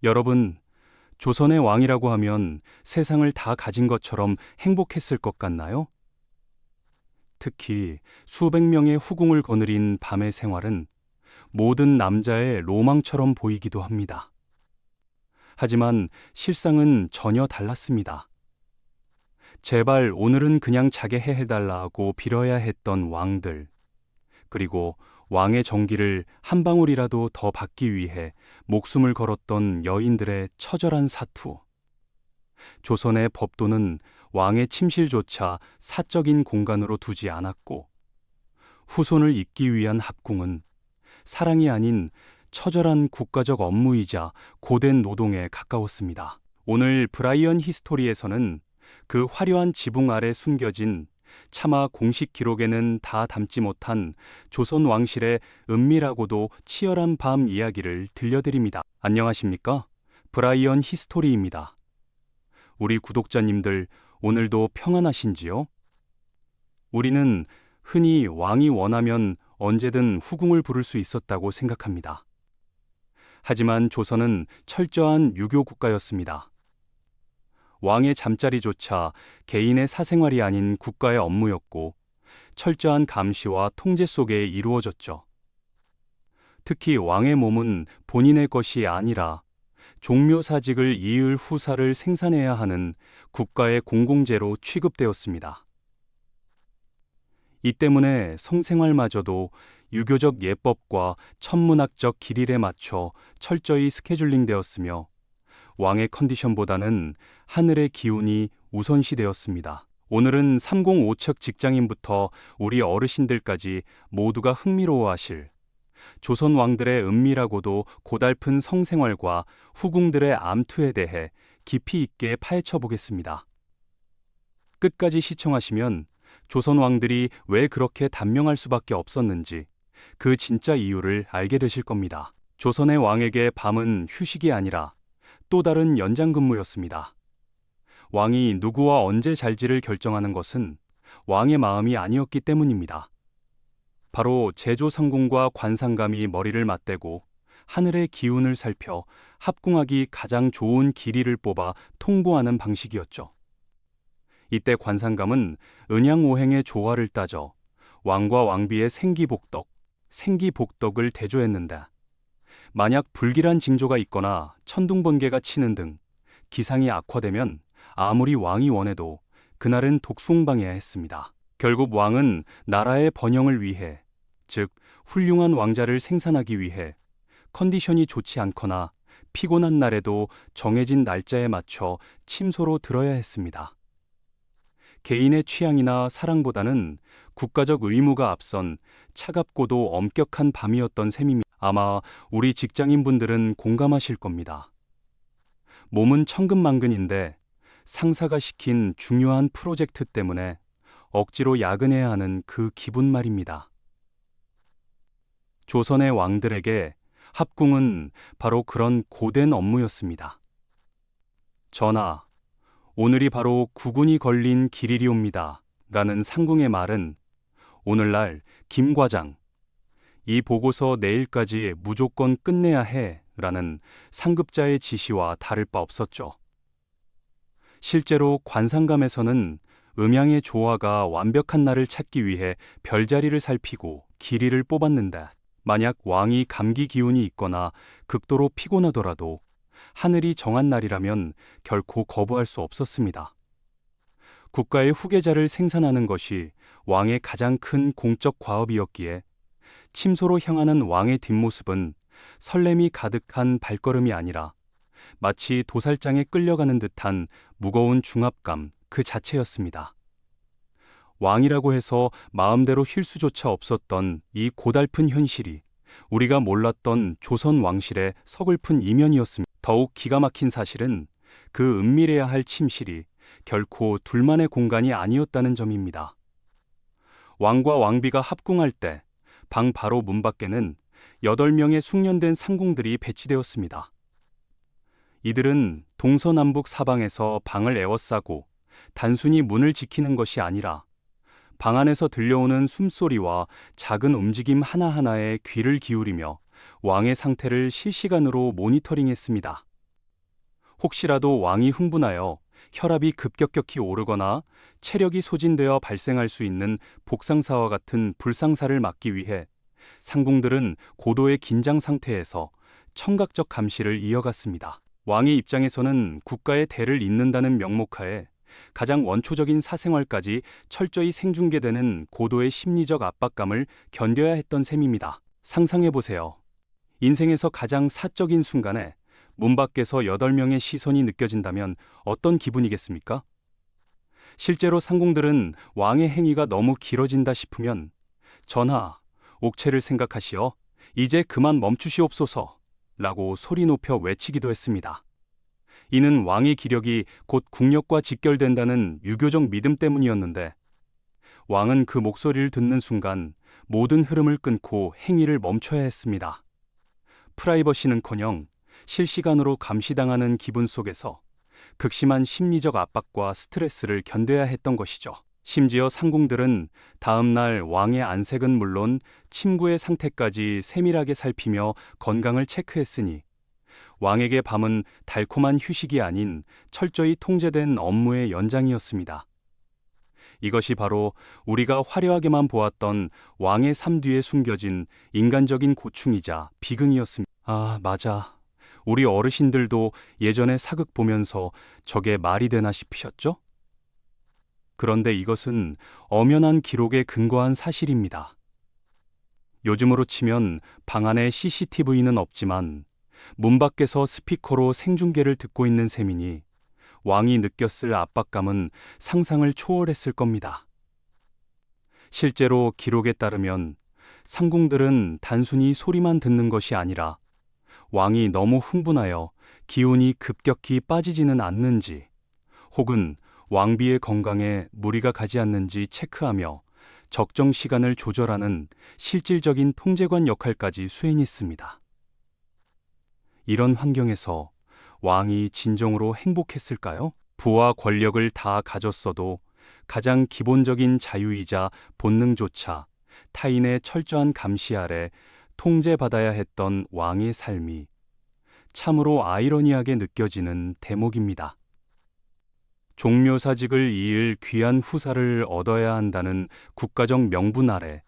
여러분, 조선의 왕이라고 하면 세상을 다 가진 것처럼 행복했을 것 같나요? 특히 수백 명의 후궁을 거느린 밤의 생활은 모든 남자의 로망처럼 보이기도 합니다. 하지만 실상은 전혀 달랐습니다. 제발 오늘은 그냥 자게 해달라 하고 빌어야 했던 왕들, 그리고 왕의 정기를 한 방울이라도 더 받기 위해 목숨을 걸었던 여인들의 처절한 사투. 조선의 법도는 왕의 침실조차 사적인 공간으로 두지 않았고, 후손을 잇기 위한 합궁은 사랑이 아닌 처절한 국가적 업무이자 고된 노동에 가까웠습니다. 오늘 브라이언 히스토리에서는 그 화려한 지붕 아래 숨겨진, 차마 공식 기록에는 다 담지 못한 조선 왕실의 은밀하고도 치열한 밤 이야기를 들려드립니다. 안녕하십니까? 브라이언 히스토리입니다. 우리 구독자님들, 오늘도 평안하신지요? 우리는 흔히 왕이 원하면 언제든 후궁을 부를 수 있었다고 생각합니다. 하지만 조선은 철저한 유교 국가였습니다. 왕의 잠자리조차 개인의 사생활이 아닌 국가의 업무였고, 철저한 감시와 통제 속에 이루어졌죠. 특히 왕의 몸은 본인의 것이 아니라 종묘사직을 이을 후사를 생산해야 하는 국가의 공공재로 취급되었습니다. 이 때문에 성생활마저도 유교적 예법과 천문학적 기릴에 맞춰 철저히 스케줄링되었으며, 왕의 컨디션보다는 하늘의 기운이 우선시되었습니다. 오늘은 305척 직장인부터 우리 어르신들까지 모두가 흥미로워하실 조선 왕들의 은밀하고도 고달픈 성생활과 후궁들의 암투에 대해 깊이 있게 파헤쳐 보겠습니다. 끝까지 시청하시면 조선 왕들이 왜 그렇게 단명할 수밖에 없었는지, 그 진짜 이유를 알게 되실 겁니다. 조선의 왕에게 밤은 휴식이 아니라 또 다른 연장근무였습니다. 왕이 누구와 언제 잘지를 결정하는 것은 왕의 마음이 아니었기 때문입니다. 바로 제조상궁과 관상감이 머리를 맞대고 하늘의 기운을 살펴 합궁하기 가장 좋은 길이를 뽑아 통보하는 방식이었죠. 이때 관상감은 은양오행의 조화를 따져 왕과 왕비의 생기복덕을 대조했는데, 만약 불길한 징조가 있거나 천둥번개가 치는 등 기상이 악화되면 아무리 왕이 원해도 그날은 독송방해야 했습니다. 결국 왕은 나라의 번영을 위해, 즉 훌륭한 왕자를 생산하기 위해 컨디션이 좋지 않거나 피곤한 날에도 정해진 날짜에 맞춰 침소로 들어야 했습니다. 개인의 취향이나 사랑보다는 국가적 의무가 앞선 차갑고도 엄격한 밤이었던 셈입니다. 아마 우리 직장인분들은 공감하실 겁니다. 몸은 천근만근인데 상사가 시킨 중요한 프로젝트 때문에 억지로 야근해야 하는 그 기분 말입니다. 조선의 왕들에게 합궁은 바로 그런 고된 업무였습니다. 전하, 오늘이 바로 구군이 걸린 길이리옵니다 라는 상궁의 말은 오늘날 김 과장, 이 보고서 내일까지 무조건 끝내야 해 라는 상급자의 지시와 다를 바 없었죠. 실제로 관상감에서는 음양의 조화가 완벽한 날을 찾기 위해 별자리를 살피고 길이를 뽑았는데, 만약 왕이 감기 기운이 있거나 극도로 피곤하더라도 하늘이 정한 날이라면 결코 거부할 수 없었습니다. 국가의 후계자를 생산하는 것이 왕의 가장 큰 공적 과업이었기에 침소로 향하는 왕의 뒷모습은 설렘이 가득한 발걸음이 아니라 마치 도살장에 끌려가는 듯한 무거운 중압감 그 자체였습니다. 왕이라고 해서 마음대로 쉴 수조차 없었던 이 고달픈 현실이 우리가 몰랐던 조선 왕실의 서글픈 이면이었습니다. 더욱 기가 막힌 사실은 그 은밀해야 할 침실이 결코 둘만의 공간이 아니었다는 점입니다. 왕과 왕비가 합궁할 때 방 바로 문 밖에는 8명의 숙련된 상궁들이 배치되었습니다. 이들은 동서남북 사방에서 방을 에워싸고 단순히 문을 지키는 것이 아니라 방 안에서 들려오는 숨소리와 작은 움직임 하나하나에 귀를 기울이며 왕의 상태를 실시간으로 모니터링했습니다. 혹시라도 왕이 흥분하여 혈압이 급격히 오르거나 체력이 소진되어 발생할 수 있는 복상사와 같은 불상사를 막기 위해 상궁들은 고도의 긴장 상태에서 청각적 감시를 이어갔습니다. 왕의 입장에서는 국가의 대를 잇는다는 명목하에 가장 원초적인 사생활까지 철저히 생중계되는 고도의 심리적 압박감을 견뎌야 했던 셈입니다. 상상해 보세요. 인생에서 가장 사적인 순간에 문 밖에서 8명의 시선이 느껴진다면 어떤 기분이겠습니까? 실제로 상궁들은 왕의 행위가 너무 길어진다 싶으면 전하, 옥체를 생각하시어 이제 그만 멈추시옵소서 라고 소리 높여 외치기도 했습니다. 이는 왕의 기력이 곧 국력과 직결된다는 유교적 믿음 때문이었는데 왕은 그 목소리를 듣는 순간 모든 흐름을 끊고 행위를 멈춰야 했습니다. 프라이버시는커녕 실시간으로 감시당하는 기분 속에서 극심한 심리적 압박과 스트레스를 견뎌야 했던 것이죠. 심지어 상궁들은 다음 날 왕의 안색은 물론 침구의 상태까지 세밀하게 살피며 건강을 체크했으니 왕에게 밤은 달콤한 휴식이 아닌 철저히 통제된 업무의 연장이었습니다. 이것이 바로 우리가 화려하게만 보았던 왕의 삶 뒤에 숨겨진 인간적인 고충이자 비극이었습니다. 아, 맞아. 우리 어르신들도 예전에 사극 보면서 저게 말이 되나 싶으셨죠? 그런데 이것은 엄연한 기록에 근거한 사실입니다. 요즘으로 치면 방 안에 CCTV는 없지만 문 밖에서 스피커로 생중계를 듣고 있는 셈이니 왕이 느꼈을 압박감은 상상을 초월했을 겁니다. 실제로 기록에 따르면 상궁들은 단순히 소리만 듣는 것이 아니라 왕이 너무 흥분하여 기운이 급격히 빠지지는 않는지 혹은 왕비의 건강에 무리가 가지 않는지 체크하며 적정 시간을 조절하는 실질적인 통제관 역할까지 수행했습니다. 이런 환경에서 왕이 진정으로 행복했을까요? 부와 권력을 다 가졌어도 가장 기본적인 자유이자 본능조차 타인의 철저한 감시 아래 통제받아야 했던 왕의 삶이 참으로 아이러니하게 느껴지는 대목입니다. 종묘사직을 이을 귀한 후사를 얻어야 한다는 국가적 명분 아래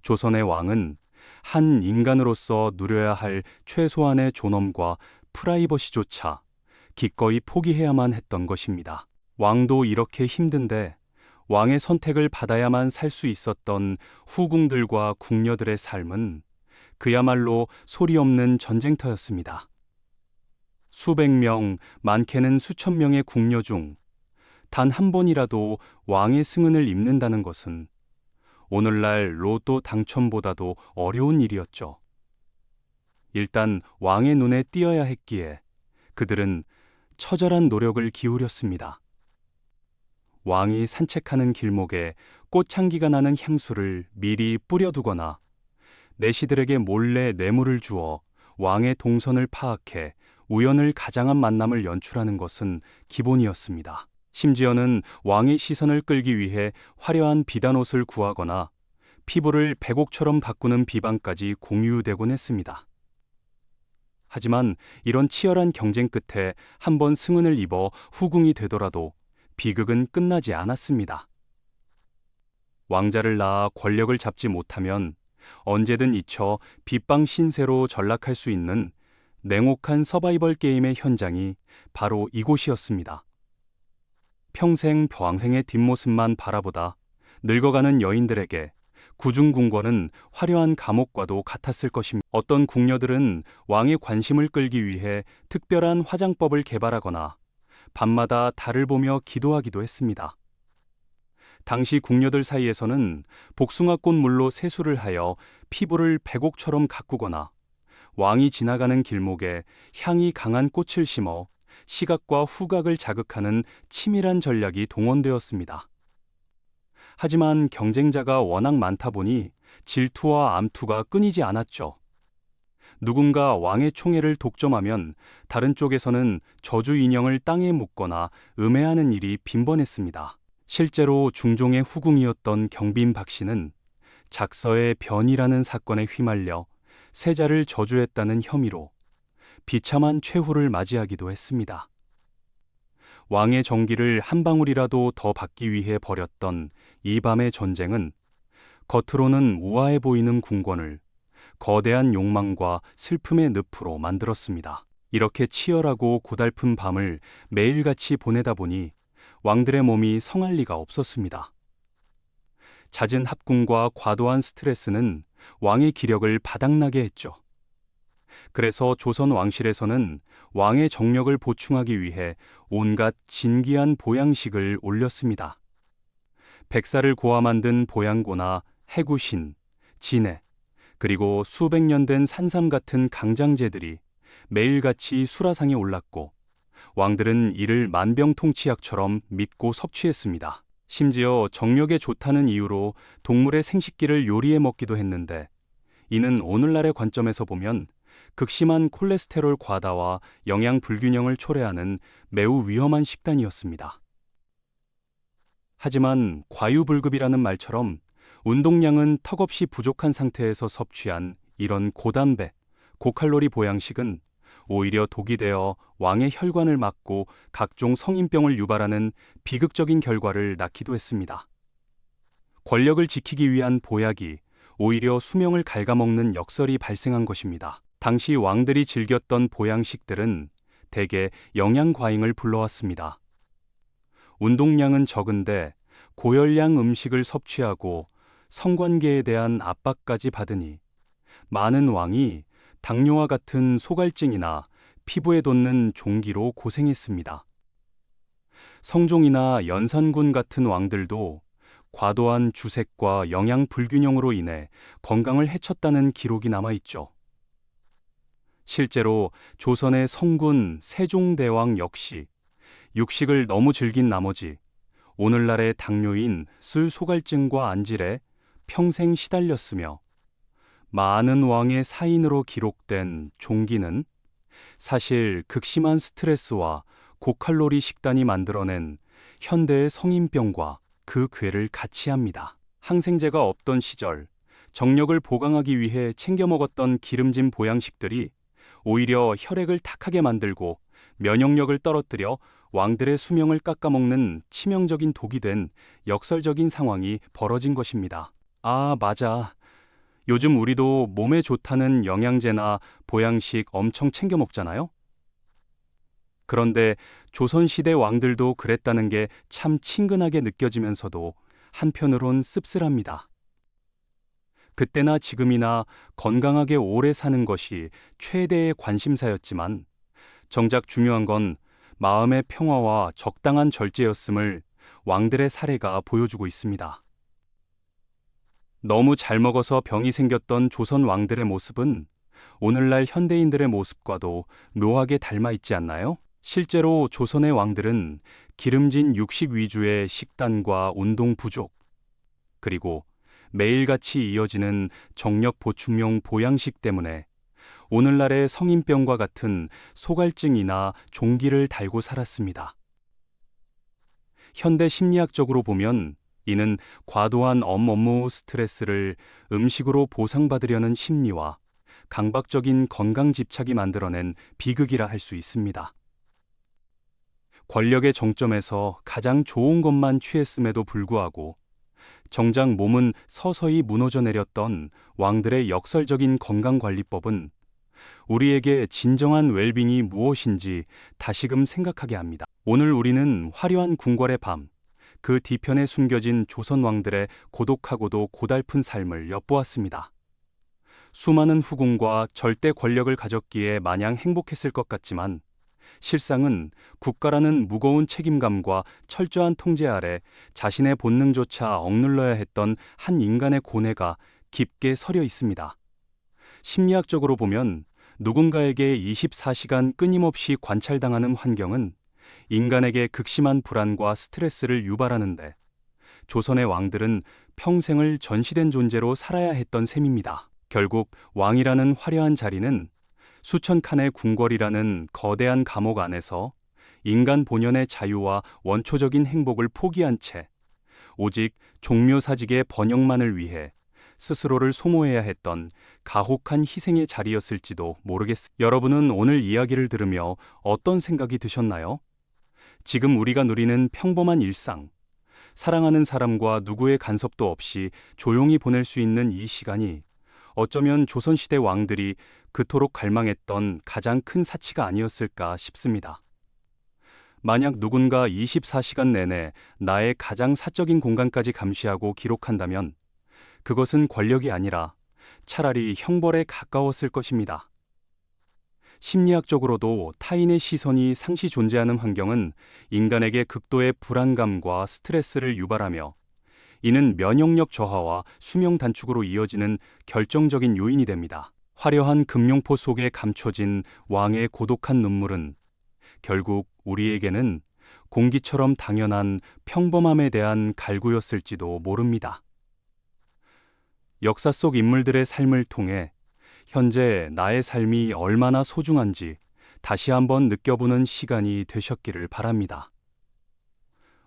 조선의 왕은 한 인간으로서 누려야 할 최소한의 존엄과 프라이버시조차 기꺼이 포기해야만 했던 것입니다. 왕도 이렇게 힘든데 왕의 선택을 받아야만 살 수 있었던 후궁들과 궁녀들의 삶은 그야말로 소리 없는 전쟁터였습니다. 수백 명, 많게는 수천 명의 궁녀 중 단 한 번이라도 왕의 승은을 입는다는 것은 오늘날 로또 당첨보다도 어려운 일이었죠. 일단 왕의 눈에 띄어야 했기에 그들은 처절한 노력을 기울였습니다. 왕이 산책하는 길목에 꽃향기가 나는 향수를 미리 뿌려두거나 내시들에게 몰래 뇌물을 주어 왕의 동선을 파악해 우연을 가장한 만남을 연출하는 것은 기본이었습니다. 심지어는 왕의 시선을 끌기 위해 화려한 비단옷을 구하거나 피부를 백옥처럼 바꾸는 비방까지 공유되곤 했습니다. 하지만 이런 치열한 경쟁 끝에 한번 승은을 입어 후궁이 되더라도 비극은 끝나지 않았습니다. 왕자를 낳아 권력을 잡지 못하면 언제든 잊혀 빗방 신세로 전락할 수 있는 냉혹한 서바이벌 게임의 현장이 바로 이곳이었습니다. 평생 평생의 뒷모습만 바라보다 늙어가는 여인들에게 구중궁궐은 화려한 감옥과도 같았을 것입니다. 어떤 궁녀들은 왕의 관심을 끌기 위해 특별한 화장법을 개발하거나 밤마다 달을 보며 기도하기도 했습니다. 당시 궁녀들 사이에서는 복숭아꽃 물로 세수를 하여 피부를 백옥처럼 가꾸거나 왕이 지나가는 길목에 향이 강한 꽃을 심어 시각과 후각을 자극하는 치밀한 전략이 동원되었습니다. 하지만 경쟁자가 워낙 많다 보니 질투와 암투가 끊이지 않았죠. 누군가 왕의 총애를 독점하면 다른 쪽에서는 저주 인형을 땅에 묻거나 음해하는 일이 빈번했습니다. 실제로 중종의 후궁이었던 경빈 박씨는 작서의 변이라는 사건에 휘말려 세자를 저주했다는 혐의로 비참한 최후를 맞이하기도 했습니다. 왕의 정기를 한 방울이라도 더 받기 위해 벌였던 이 밤의 전쟁은 겉으로는 우아해 보이는 궁궐을 거대한 욕망과 슬픔의 늪으로 만들었습니다. 이렇게 치열하고 고달픈 밤을 매일같이 보내다 보니 왕들의 몸이 성할 리가 없었습니다. 잦은 합궁과 과도한 스트레스는 왕의 기력을 바닥나게 했죠. 그래서 조선 왕실에서는 왕의 정력을 보충하기 위해 온갖 진귀한 보양식을 올렸습니다. 백사를 고아 만든 보양고나 해구신, 진해, 그리고 수백 년 된 산삼 같은 강장제들이 매일같이 수라상에 올랐고 왕들은 이를 만병통치약처럼 믿고 섭취했습니다. 심지어 정력에 좋다는 이유로 동물의 생식기를 요리해 먹기도 했는데 이는 오늘날의 관점에서 보면 극심한 콜레스테롤 과다와 영양 불균형을 초래하는 매우 위험한 식단이었습니다. 하지만 과유불급이라는 말처럼 운동량은 턱없이 부족한 상태에서 섭취한 이런 고단백, 고칼로리 보양식은 오히려 독이 되어 왕의 혈관을 막고 각종 성인병을 유발하는 비극적인 결과를 낳기도 했습니다. 권력을 지키기 위한 보약이 오히려 수명을 갉아먹는 역설이 발생한 것입니다. 당시 왕들이 즐겼던 보양식들은 대개 영양과잉을 불러왔습니다. 운동량은 적은데 고열량 음식을 섭취하고 성관계에 대한 압박까지 받으니 많은 왕이 당뇨와 같은 소갈증이나 피부에 돋는 종기로 고생했습니다. 성종이나 연산군 같은 왕들도 과도한 주색과 영양 불균형으로 인해 건강을 해쳤다는 기록이 남아있죠. 실제로 조선의 성군 세종대왕 역시 육식을 너무 즐긴 나머지 오늘날의 당뇨인 술소갈증과 안질에 평생 시달렸으며 많은 왕의 사인으로 기록된 종기는 사실 극심한 스트레스와 고칼로리 식단이 만들어낸 현대의 성인병과 그 궤를 같이 합니다. 항생제가 없던 시절 정력을 보강하기 위해 챙겨 먹었던 기름진 보양식들이 오히려 혈액을 탁하게 만들고 면역력을 떨어뜨려 왕들의 수명을 깎아먹는 치명적인 독이 된 역설적인 상황이 벌어진 것입니다. 아, 맞아. 요즘 우리도 몸에 좋다는 영양제나 보양식 엄청 챙겨 먹잖아요? 그런데 조선시대 왕들도 그랬다는 게 참 친근하게 느껴지면서도 한편으론 씁쓸합니다. 그때나 지금이나 건강하게 오래 사는 것이 최대의 관심사였지만 정작 중요한 건 마음의 평화와 적당한 절제였음을 왕들의 사례가 보여주고 있습니다. 너무 잘 먹어서 병이 생겼던 조선 왕들의 모습은 오늘날 현대인들의 모습과도 묘하게 닮아 있지 않나요? 실제로 조선의 왕들은 기름진 육식 위주의 식단과 운동 부족, 그리고 매일같이 이어지는 정력 보충용 보양식 때문에 오늘날의 성인병과 같은 소갈증이나 종기를 달고 살았습니다. 현대 심리학적으로 보면 이는 과도한 업무 스트레스를 음식으로 보상받으려는 심리와 강박적인 건강 집착이 만들어낸 비극이라 할 수 있습니다. 권력의 정점에서 가장 좋은 것만 취했음에도 불구하고 정작 몸은 서서히 무너져 내렸던 왕들의 역설적인 건강관리법은 우리에게 진정한 웰빙이 무엇인지 다시금 생각하게 합니다. 오늘 우리는 화려한 궁궐의 밤, 그 뒤편에 숨겨진 조선 왕들의 고독하고도 고달픈 삶을 엿보았습니다. 수많은 후궁과 절대 권력을 가졌기에 마냥 행복했을 것 같지만 실상은 국가라는 무거운 책임감과 철저한 통제 아래 자신의 본능조차 억눌러야 했던 한 인간의 고뇌가 깊게 서려 있습니다. 심리학적으로 보면 누군가에게 24시간 끊임없이 관찰당하는 환경은 인간에게 극심한 불안과 스트레스를 유발하는데 조선의 왕들은 평생을 전시된 존재로 살아야 했던 셈입니다. 결국 왕이라는 화려한 자리는 수천 칸의 궁궐이라는 거대한 감옥 안에서 인간 본연의 자유와 원초적인 행복을 포기한 채 오직 종묘사직의 번영만을 위해 스스로를 소모해야 했던 가혹한 희생의 자리였을지도 모르겠습니다. 여러분은 오늘 이야기를 들으며 어떤 생각이 드셨나요? 지금 우리가 누리는 평범한 일상, 사랑하는 사람과 누구의 간섭도 없이 조용히 보낼 수 있는 이 시간이 어쩌면 조선시대 왕들이 그토록 갈망했던 가장 큰 사치가 아니었을까 싶습니다. 만약 누군가 24시간 내내 나의 가장 사적인 공간까지 감시하고 기록한다면 그것은 권력이 아니라 차라리 형벌에 가까웠을 것입니다. 심리학적으로도 타인의 시선이 상시 존재하는 환경은 인간에게 극도의 불안감과 스트레스를 유발하며 이는 면역력 저하와 수명 단축으로 이어지는 결정적인 요인이 됩니다. 화려한 금룡포 속에 감춰진 왕의 고독한 눈물은 결국 우리에게는 공기처럼 당연한 평범함에 대한 갈구였을지도 모릅니다. 역사 속 인물들의 삶을 통해 현재 나의 삶이 얼마나 소중한지 다시 한번 느껴보는 시간이 되셨기를 바랍니다.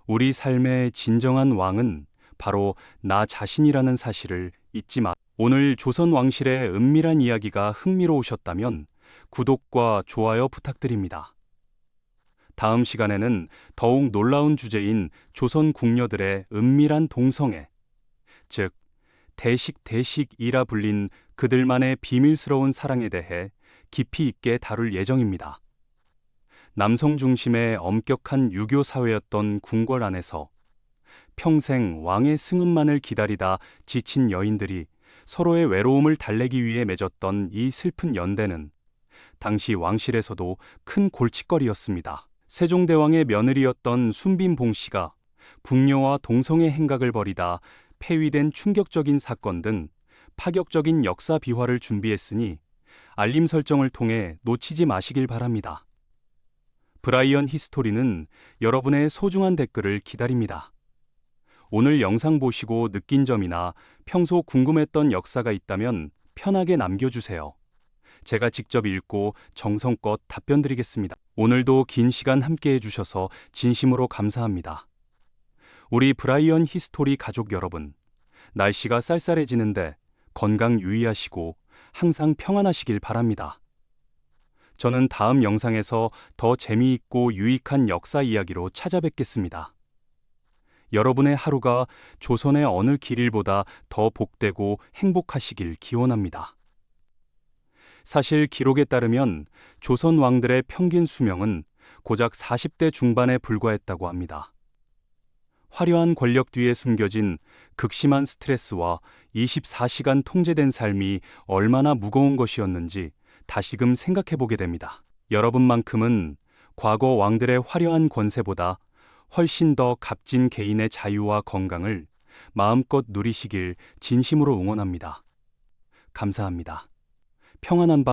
우리 삶의 진정한 왕은 바로 나 자신이라는 사실을 잊지 마. 오늘 조선 왕실의 은밀한 이야기가 흥미로우셨다면 구독과 좋아요 부탁드립니다. 다음 시간에는 더욱 놀라운 주제인 조선 궁녀들의 은밀한 동성애, 즉 대식이라 불린 그들만의 비밀스러운 사랑에 대해 깊이 있게 다룰 예정입니다. 남성 중심의 엄격한 유교 사회였던 궁궐 안에서 평생 왕의 승은만을 기다리다 지친 여인들이 서로의 외로움을 달래기 위해 맺었던 이 슬픈 연대는 당시 왕실에서도 큰 골칫거리였습니다. 세종대왕의 며느리였던 순빈봉 씨가 궁녀와 동성애 행각을 벌이다 폐위된 충격적인 사건 등 파격적인 역사 비화를 준비했으니 알림 설정을 통해 놓치지 마시길 바랍니다. 브라이언 히스토리는 여러분의 소중한 댓글을 기다립니다. 오늘 영상 보시고 느낀 점이나 평소 궁금했던 역사가 있다면 편하게 남겨주세요. 제가 직접 읽고 정성껏 답변 드리겠습니다. 오늘도 긴 시간 함께 해주셔서 진심으로 감사합니다. 우리 브라이언 히스토리 가족 여러분, 날씨가 쌀쌀해지는데 건강 유의하시고 항상 평안하시길 바랍니다. 저는 다음 영상에서 더 재미있고 유익한 역사 이야기로 찾아뵙겠습니다. 여러분의 하루가 조선의 어느 길일보다 더 복되고 행복하시길 기원합니다. 사실 기록에 따르면 조선 왕들의 평균 수명은 고작 40대 중반에 불과했다고 합니다. 화려한 권력 뒤에 숨겨진 극심한 스트레스와 24시간 통제된 삶이 얼마나 무거운 것이었는지 다시금 생각해보게 됩니다. 여러분만큼은 과거 왕들의 화려한 권세보다 훨씬 더 값진 개인의 자유와 건강을 마음껏 누리시길 진심으로 응원합니다. 감사합니다. 평안한 밤